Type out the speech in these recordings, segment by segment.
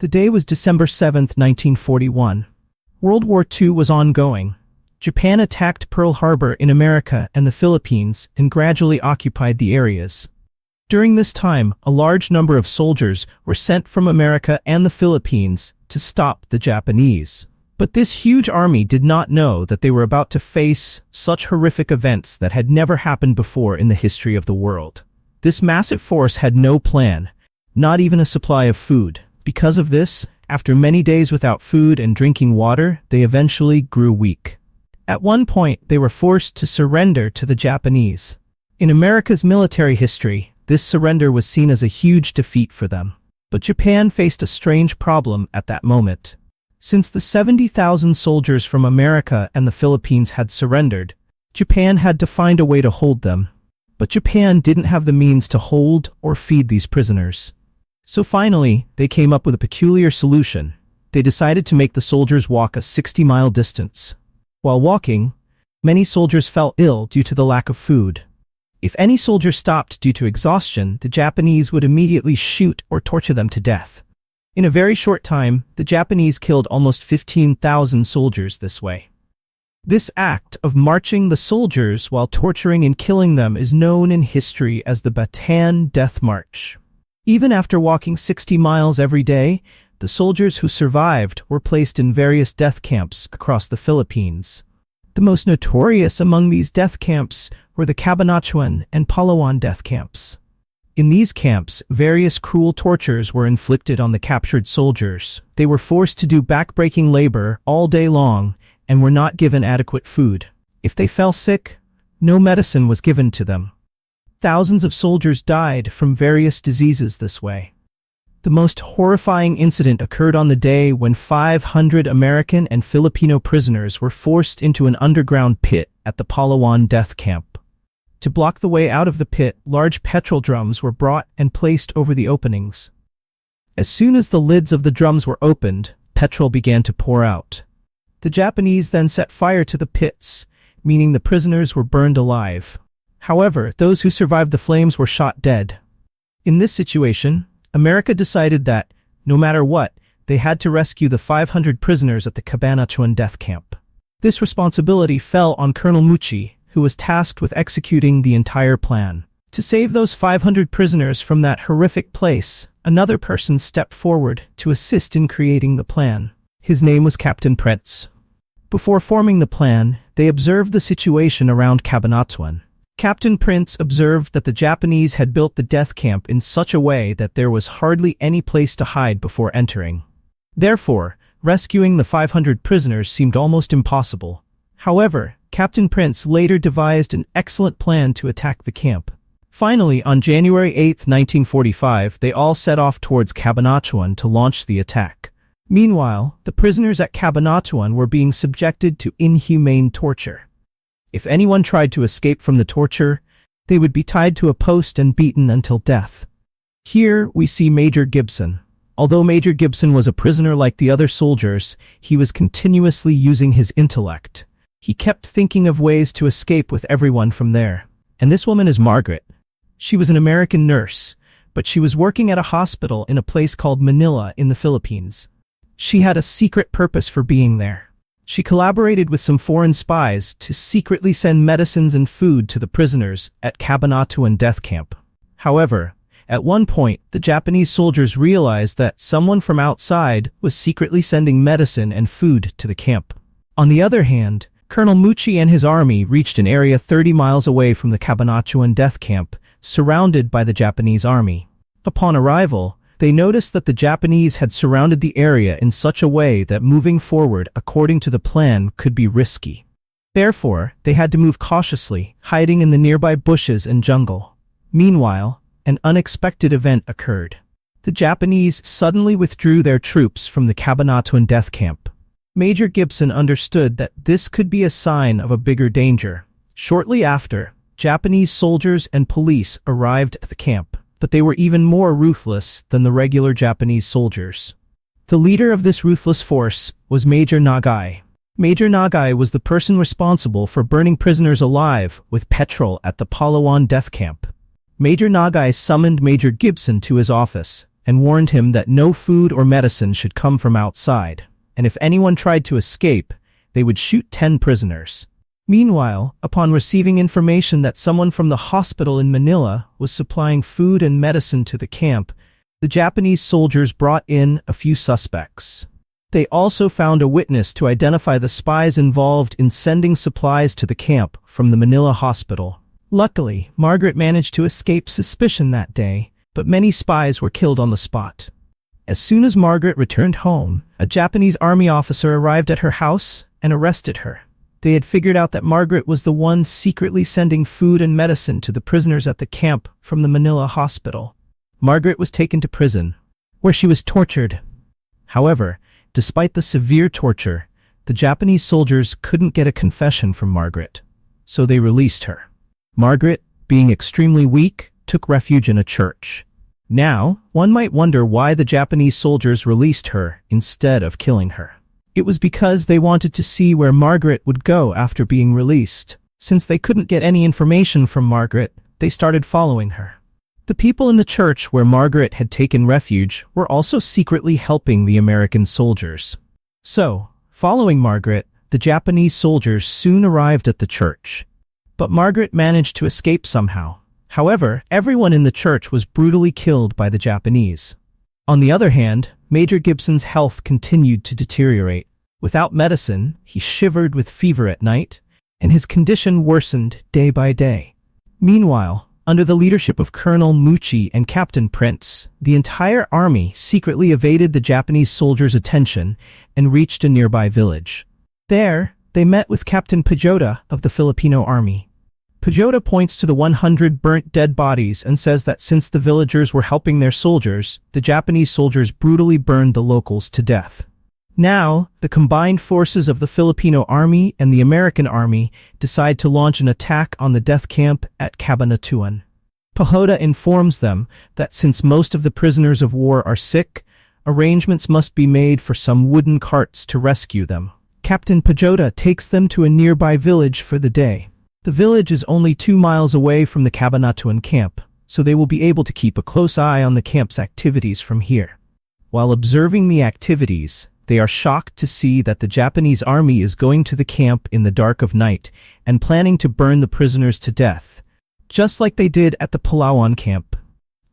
The day was December 7, 1941. World War II was ongoing. Japan attacked Pearl Harbor in America and the Philippines and gradually occupied the areas. During this time, a large number of soldiers were sent from America and the Philippines to stop the Japanese. But this huge army did not know that they were about to face such horrific events that had never happened before in the history of the world. This massive force had no plan, not even a supply of food. Because of this, after many days without food and drinking water, they eventually grew weak. At one point, they were forced to surrender to the Japanese. In America's military history, this surrender was seen as a huge defeat for them. But Japan faced a strange problem at that moment. Since the 70,000 soldiers from America and the Philippines had surrendered, Japan had to find a way to hold them. But Japan didn't have the means to hold or feed these prisoners. So finally, they came up with a peculiar solution. They decided to make the soldiers walk a 60-mile distance. While walking, many soldiers fell ill due to the lack of food. If any soldier stopped due to exhaustion, the Japanese would immediately shoot or torture them to death. In a very short time, the Japanese killed almost 15,000 soldiers this way. This act of marching the soldiers while torturing and killing them is known in history as the Bataan Death March. Even after walking 60 miles every day, the soldiers who survived were placed in various death camps across the Philippines. The most notorious among these death camps were the Cabanatuan and Palawan death camps. In these camps, various cruel tortures were inflicted on the captured soldiers. They were forced to do back-breaking labor all day long and were not given adequate food. If they fell sick, no medicine was given to them. Thousands of soldiers died from various diseases this way. The most horrifying incident occurred on the day when 500 American and Filipino prisoners were forced into an underground pit at the Palawan death camp. To block the way out of the pit, large petrol drums were brought and placed over the openings. As soon as the lids of the drums were opened, petrol began to pour out. The Japanese then set fire to the pits, meaning the prisoners were burned alive. However, those who survived the flames were shot dead. In this situation, America decided that, no matter what, they had to rescue the 500 prisoners at the Cabanatuan death camp. This responsibility fell on Colonel Mucci, who was tasked with executing the entire plan. To save those 500 prisoners from that horrific place, another person stepped forward to assist in creating the plan. His name was Captain Prince. Before forming the plan, they observed the situation around Cabanatuan. Captain Prince observed that the Japanese had built the death camp in such a way that there was hardly any place to hide before entering. Therefore, rescuing the 500 prisoners seemed almost impossible. However, Captain Prince later devised an excellent plan to attack the camp. Finally, on January 8, 1945, they all set off towards Cabanatuan to launch the attack. Meanwhile, the prisoners at Cabanatuan were being subjected to inhumane torture. If anyone tried to escape from the torture, they would be tied to a post and beaten until death. Here we see Major Gibson. Although Major Gibson was a prisoner like the other soldiers, he was continuously using his intellect. He kept thinking of ways to escape with everyone from there. And this woman is Margaret. She was an American nurse, but she was working at a hospital in a place called Manila in the Philippines. She had a secret purpose for being there. She collaborated with some foreign spies to secretly send medicines and food to the prisoners at Cabanatuan death camp. However, at one point, the Japanese soldiers realized that someone from outside was secretly sending medicine and food to the camp. On the other hand, Colonel Mucci and his army reached an area 30 miles away from the Cabanatuan death camp, surrounded by the Japanese army. Upon arrival, they noticed that the Japanese had surrounded the area in such a way that moving forward according to the plan could be risky. Therefore, they had to move cautiously, hiding in the nearby bushes and jungle. Meanwhile, an unexpected event occurred. The Japanese suddenly withdrew their troops from the Cabanatuan death camp. Major Gibson understood that this could be a sign of a bigger danger. Shortly after, Japanese soldiers and police arrived at the camp, but they were even more ruthless than the regular Japanese soldiers. The leader of this ruthless force was Major Nagai. Major Nagai was the person responsible for burning prisoners alive with petrol at the Palawan death camp. Major Nagai summoned Major Gibson to his office, and warned him that no food or medicine should come from outside, and if anyone tried to escape, they would shoot 10 prisoners. Meanwhile, upon receiving information that someone from the hospital in Manila was supplying food and medicine to the camp, the Japanese soldiers brought in a few suspects. They also found a witness to identify the spies involved in sending supplies to the camp from the Manila hospital. Luckily, Margaret managed to escape suspicion that day, but many spies were killed on the spot. As soon as Margaret returned home, a Japanese army officer arrived at her house and arrested her. They had figured out that Margaret was the one secretly sending food and medicine to the prisoners at the camp from the Manila hospital. Margaret was taken to prison, where she was tortured. However, despite the severe torture, the Japanese soldiers couldn't get a confession from Margaret, so they released her. Margaret, being extremely weak, took refuge in a church. Now, one might wonder why the Japanese soldiers released her instead of killing her. It was because they wanted to see where Margaret would go after being released. Since they couldn't get any information from Margaret, they started following her. The people in the church where Margaret had taken refuge were also secretly helping the American soldiers. So, following Margaret, the Japanese soldiers soon arrived at the church. But Margaret managed to escape somehow. However, everyone in the church was brutally killed by the Japanese. On the other hand, Major Gibson's health continued to deteriorate. Without medicine, he shivered with fever at night, and his condition worsened day by day. Meanwhile, under the leadership of Colonel Mucci and Captain Prince, the entire army secretly evaded the Japanese soldiers' attention and reached a nearby village. There, they met with Captain Pajota of the Filipino army. Pajota points to the 100 burnt dead bodies and says that since the villagers were helping their soldiers, the Japanese soldiers brutally burned the locals to death. Now, the combined forces of the Filipino army and the American army decide to launch an attack on the death camp at Cabanatuan. Pajota informs them that since most of the prisoners of war are sick, arrangements must be made for some wooden carts to rescue them. Captain Pajota takes them to a nearby village for the day. The village is only 2 miles away from the Cabanatuan camp, so they will be able to keep a close eye on the camp's activities from here. While observing the activities, they are shocked to see that the Japanese army is going to the camp in the dark of night and planning to burn the prisoners to death, just like they did at the Palawan camp.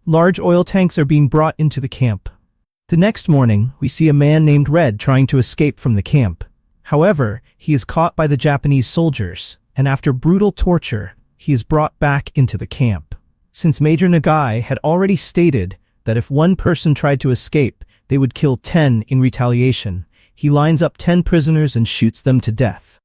Large oil tanks are being brought into the camp. The next morning, we see a man named Red trying to escape from the camp. However, he is caught by the Japanese soldiers, and after brutal torture, he is brought back into the camp. Since Major Nagai had already stated that if one person tried to escape, they would kill 10 in retaliation, he lines up 10 prisoners and shoots them to death.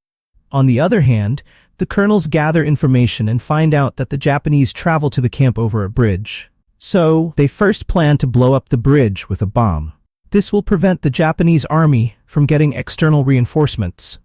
On the other hand, the colonels gather information and find out that the Japanese travel to the camp over a bridge. So, they first plan to blow up the bridge with a bomb. This will prevent the Japanese army from getting external reinforcements.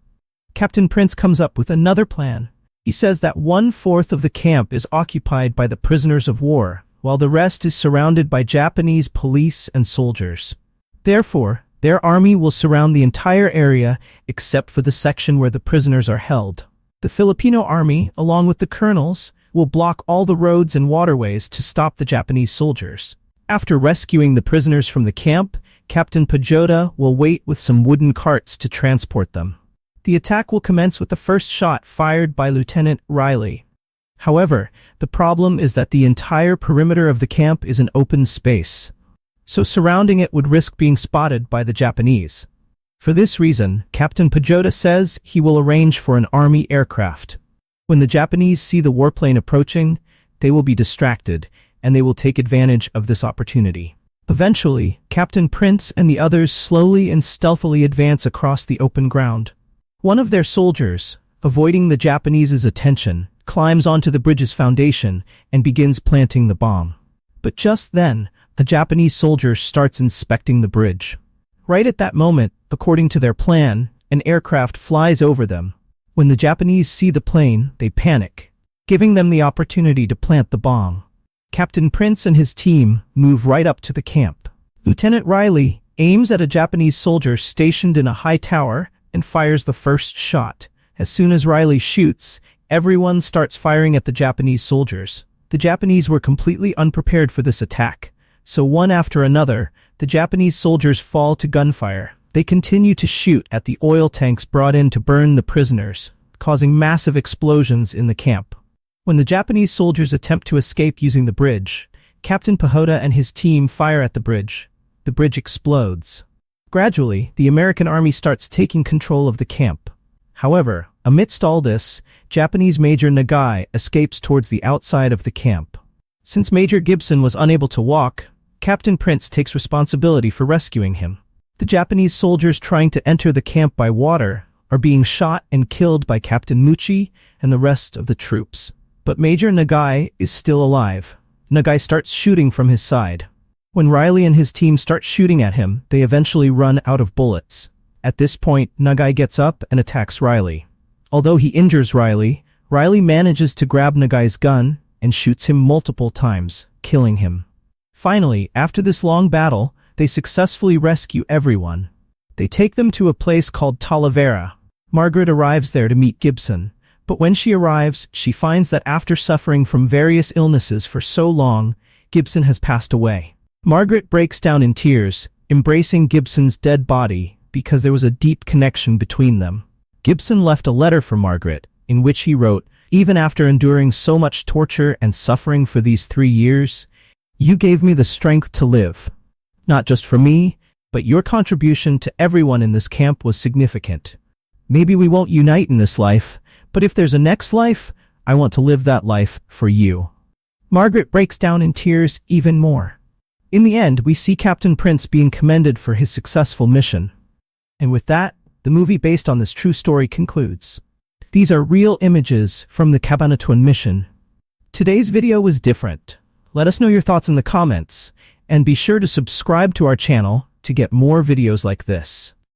Captain Prince comes up with another plan. He says that 1/4 of the camp is occupied by the prisoners of war, while the rest is surrounded by Japanese police and soldiers. Therefore, their army will surround the entire area except for the section where the prisoners are held. The Filipino army, along with the colonels, will block all the roads and waterways to stop the Japanese soldiers. After rescuing the prisoners from the camp, Captain Pajota will wait with some wooden carts to transport them. The attack will commence with the first shot fired by Lieutenant Riley. However, the problem is that the entire perimeter of the camp is an open space, so surrounding it would risk being spotted by the Japanese. For this reason, Captain Pajota says he will arrange for an army aircraft. When the Japanese see the warplane approaching, they will be distracted, and they will take advantage of this opportunity. Eventually, Captain Prince and the others slowly and stealthily advance across the open ground. One of their soldiers, avoiding the Japanese's attention, climbs onto the bridge's foundation and begins planting the bomb. But just then, a Japanese soldier starts inspecting the bridge. Right at that moment, according to their plan, an aircraft flies over them. When the Japanese see the plane, they panic, giving them the opportunity to plant the bomb. Captain Prince and his team move right up to the camp. Lieutenant Riley aims at a Japanese soldier stationed in a high tower and fires the first shot. As soon as Riley shoots, everyone starts firing at the Japanese soldiers. The Japanese were completely unprepared for this attack, so one after another, the Japanese soldiers fall to gunfire. They continue to shoot at the oil tanks brought in to burn the prisoners, causing massive explosions in the camp. When the Japanese soldiers attempt to escape using the bridge, Captain Pahota and his team fire at the bridge. The bridge explodes. Gradually, the American army starts taking control of the camp. However, amidst all this, Japanese Major Nagai escapes towards the outside of the camp. Since Major Gibson was unable to walk, Captain Prince takes responsibility for rescuing him. The Japanese soldiers trying to enter the camp by water are being shot and killed by Captain Muchi and the rest of the troops. But Major Nagai is still alive. Nagai starts shooting from his side. When Riley and his team start shooting at him, they eventually run out of bullets. At this point, Nagai gets up and attacks Riley. Although he injures Riley, Riley manages to grab Nagai's gun and shoots him multiple times, killing him. Finally, after this long battle, they successfully rescue everyone. They take them to a place called Talavera. Margaret arrives there to meet Gibson, but when she arrives, she finds that after suffering from various illnesses for so long, Gibson has passed away. Margaret breaks down in tears, embracing Gibson's dead body because there was a deep connection between them. Gibson left a letter for Margaret, in which he wrote, "Even after enduring so much torture and suffering for these 3 years, you gave me the strength to live. Not just for me, but your contribution to everyone in this camp was significant. Maybe we won't unite in this life, but if there's a next life, I want to live that life for you." Margaret breaks down in tears even more. In the end, we see Captain Prince being commended for his successful mission. And with that, the movie based on this true story concludes. These are real images from the Cabanatuan mission. Today's video was different. Let us know your thoughts in the comments, and be sure to subscribe to our channel to get more videos like this.